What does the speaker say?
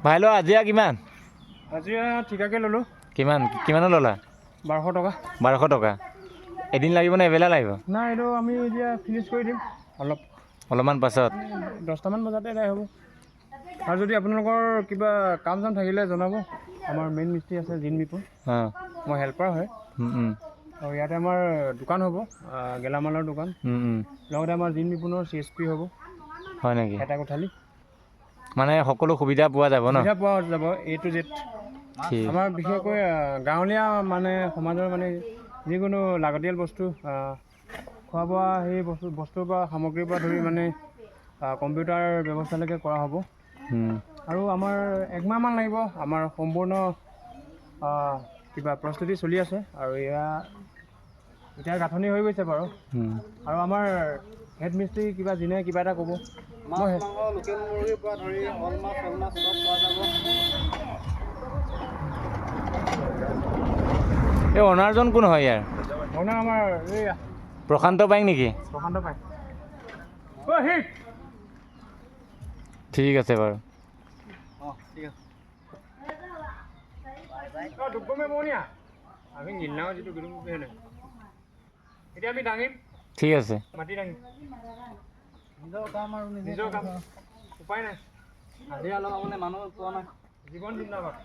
ভাই ল আজিয়া কিমান আজিয়া ঠিকাকৈ ল'লোঁ কিমানো ল'লা 1200 টকা 1200 টকা এদিন লাগিব নে এবেলা লাগিব নাই এইটো আমি এতিয়া ফিনিছ কৰি দিম অলপমান পাছত 10টামান বজাতে এদাই হ'ব আৰু যদি আপোনালোকৰ কিবা কাম চাম থাকিলে জনাব আমাৰ মেইন মিস্ত্ৰী আছে জিন বিপুল মই হেল্পাৰ হয় আৰু ইয়াতে আমাৰ দোকান হ'ব গেলামালৰ দোকান লগতে আমাৰ জিন বিপুলৰ CSP হ'ব হয় নেকি এটা কোঠালি মানে সকলো সুবিধা পোৱা যাব ন সুবিধা পোৱা যাব A to Z আমাৰ বিশেষকৈ গাঁৱলীয়া মানে সমাজৰ মানে যিকোনো লাগতিয়াল বস্তু খোৱা বোৱা সেই বস্তুৰ পৰা সামগ্ৰীৰ পৰা ধৰি মানে কম্পিউটাৰ ব্যৱস্থালৈকে কৰা হ'ব আৰু আমাৰ 1 মাহমান লাগিব আমাৰ সম্পূৰ্ণ কিবা প্ৰস্তুতি চলি আছে আৰু এতিয়া গাঁথনি হৈ গৈছে বাৰু আৰু আমাৰ হেড মিস্ত্ৰী কিবা জিনে কিবা এটা ক'ব মই লোকেল মুৰ্গীৰ পৰা ধৰি শ'ল মাছ চব পোৱা যাব এই অনাৰজন কোন হয় ইয়াৰ অনাৰ আমাৰ এই প্ৰশান্ত বাইক নেকি প্ৰশান্ত পাই ঠিক আছে বাৰু ঠিক আছে দুৰ্গমে মনিয়া আমি নিলাও যিটো গৰু এতিয়া আমি দাঙিম ঠিক আছে মাটি দাঙিম নিজৰ কাম উপায় নাই হাজিৰা লগাবলৈ মানুহ পোৱা নাই জীৱন জিন্দাবাদ